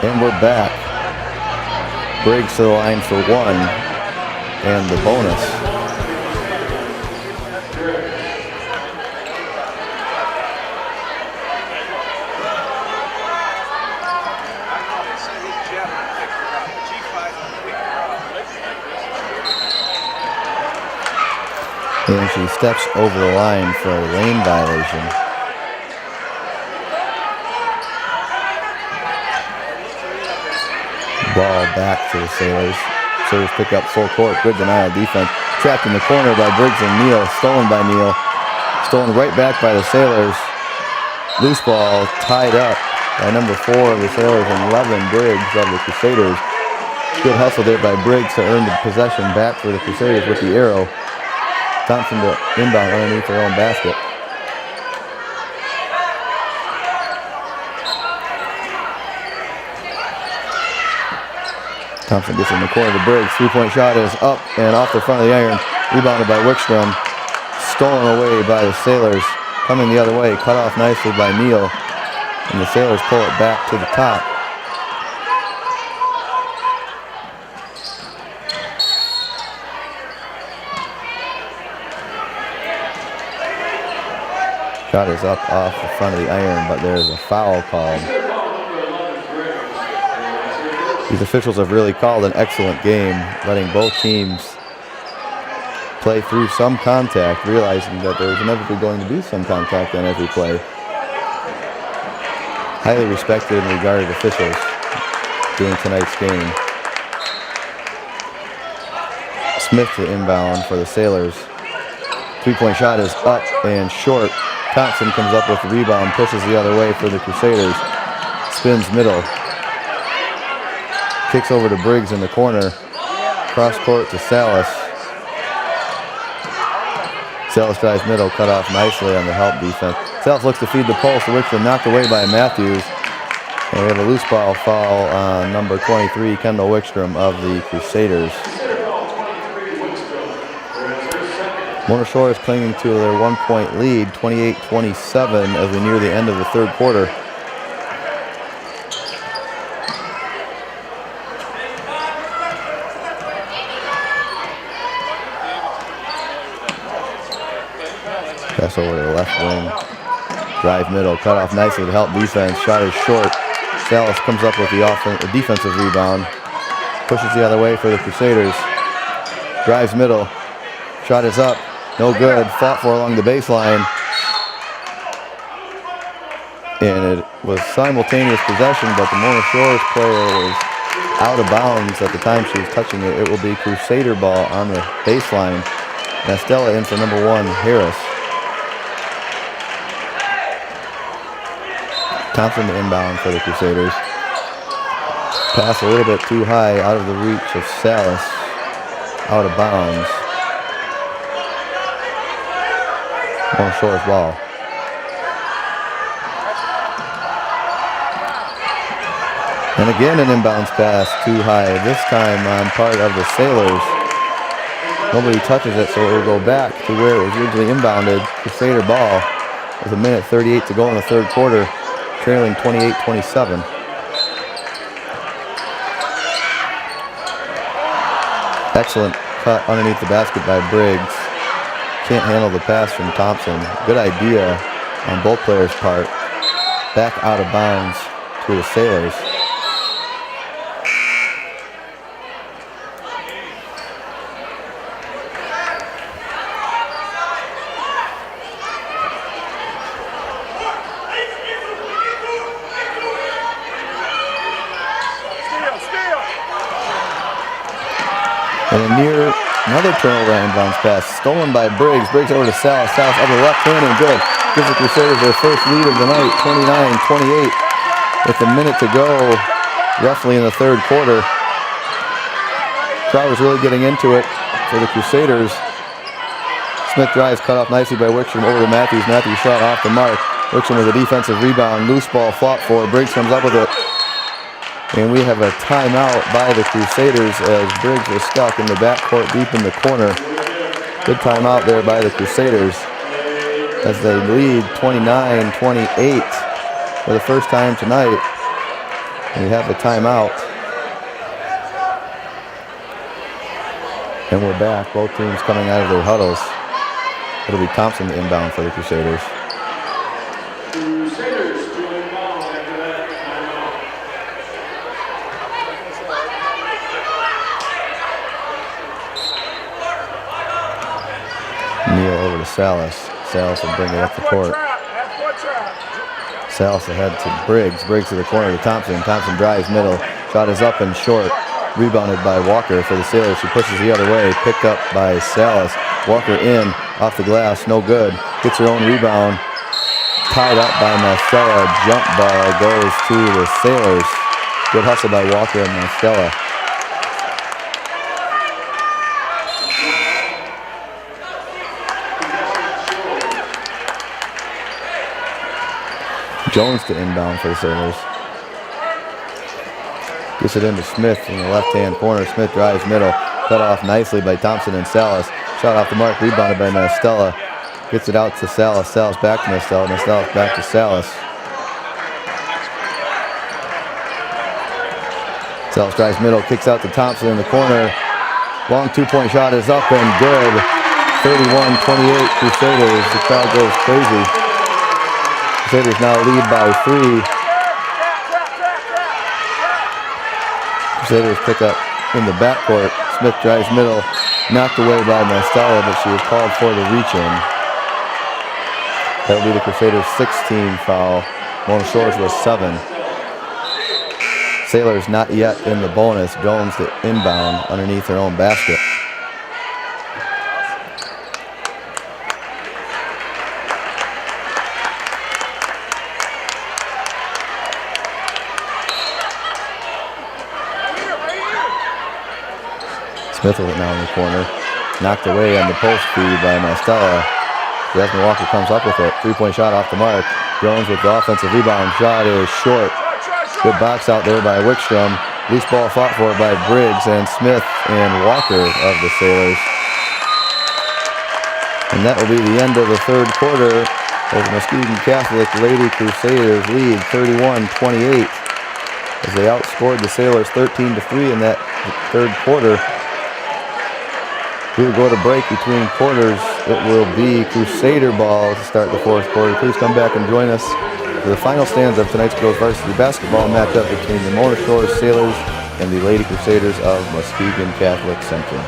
And we're back. Briggs to the line for one, and the bonus. And she steps over the line for a lane violation. Ball back to the Sailors. Sailors pick up full court. Good denial defense. Trapped in the corner by Briggs and Neal. Stolen by Neal. Stolen right back by the Sailors. Loose ball tied up by number 4 of the Sailors and 11 Briggs of the Crusaders. Good hustle there by Briggs to earn the possession back for the Crusaders with the arrow. Thompson to inbound underneath their own basket. Thompson gets in the corner to Briggs. Three-point shot is up and off the front of the iron. Rebounded by Wickstrom. Stolen away by the Sailors. Coming the other way. Cut off nicely by Neal. And the Sailors pull it back to the top. Shot is up off the front of the iron, but there's a foul called. These officials have really called an excellent game, letting both teams play through some contact, realizing that there's inevitably going to be some contact on every play. Highly respected and regarded officials during tonight's game. Smith to inbound for the Sailors. Three-point shot is up and short. Thompson comes up with the rebound, pushes the other way for the Crusaders. Spins middle. Kicks over to Briggs in the corner. Cross court to Salas. Salas drives middle, cut off nicely on the help defense. Salas looks to feed the post, which was knocked away by Matthews. And we have a loose ball foul on number 23, Kendall Wickstrom of the Crusaders. Mona Shore is clinging to their 1-point lead, 28-27, as we near the end of the third quarter. Pass over to the left wing. Drive middle, cut off nicely to help defense. Shot is short. Salas comes up with the defensive rebound. Pushes the other way for the Crusaders. Drives middle. Shot is up. No good. Fought for along the baseline. And it was simultaneous possession, but the Mona Shores player was out of bounds at the time she was touching it. It will be Crusader ball on the baseline. And Estella in for number 1, Harris. Thompson to inbound for the Crusaders. Pass a little bit too high, out of the reach of Salas. Out of bounds. Mona Shores ball. And again an inbounds pass too high, this time on part of the Sailors. Nobody touches it, so it will go back to where it was originally inbounded. Crusader ball with 1:38 to go in the third quarter, trailing 28-27. Excellent cut underneath the basket by Briggs. Can't handle the pass from Thompson. Good idea on both players' part. Back out of bounds to the Sailors. And near another turnover inbounds pass, stolen by Briggs. Briggs over to Salas. Salas up the left hand and good. Gives the Crusaders their first lead of the night, 29-28. With a minute to go, roughly in the third quarter. Crowd was really getting into it for the Crusaders. Smith drives, cut off nicely by Wickstrom over to Matthews. Matthews shot off the mark. Wickstrom with a defensive rebound. Loose ball fought for. Briggs comes up with it. And we have a timeout by the Crusaders as Briggs was stuck in the backcourt deep in the corner. Good timeout there by the Crusaders as they lead 29-28 for the first time tonight. We have the timeout. And we're back. Both teams coming out of their huddles. It'll be Thompson inbound for the Crusaders. Neal over to Salas. Salas will bring it up the court. Salas ahead to Briggs. Briggs to the corner to Thompson. Thompson drives middle. Shot is up and short. Rebounded by Walker for the Sailors. She pushes the other way. Picked up by Salas. Walker in. Off the glass. No good. Gets her own rebound. Tied up by Mastella. Jump ball goes to the Sailors. Good hustle by Walker and Mastella. Jones to inbound for the Sailors. Gets it into Smith in the left-hand corner. Smith drives middle. Cut off nicely by Thompson and Salas. Shot off the mark. Rebounded by Mastella. Gets it out to Salas. Salas back to Mastella. Mastella back to Salas. Salas drives middle. Kicks out to Thompson in the corner. Long two-point shot is up and good. 31-28 Crusaders. The crowd goes crazy. Crusaders now lead by 3. Crusaders pick up in the backcourt. Smith drives middle, knocked away by Mastella, but she was called for the reach-in. That'll be the Crusaders' 16th foul. Mona Shores was 7. Sailors not yet in the bonus. Jones to inbound underneath her own basket. Smith with it now in the corner. Knocked away on the post feed by Mastella. Jasmine Walker comes up with it. 3-point shot off the mark. Jones with the offensive rebound. Shot is short. Good box out there by Wickstrom. Loose ball fought for by Briggs and Smith and Walker of the Sailors. And that will be the end of the third quarter as the Muskegon Catholic Lady Crusaders lead 31-28 as they outscored the Sailors 13-3 in that third quarter. We will go to break between quarters. It will be Crusader ball to start the fourth quarter. Please come back and join us for the final stanza of tonight's girls varsity basketball matchup between the Mona Shores Sailors and the Lady Crusaders of Muskegon Catholic Central.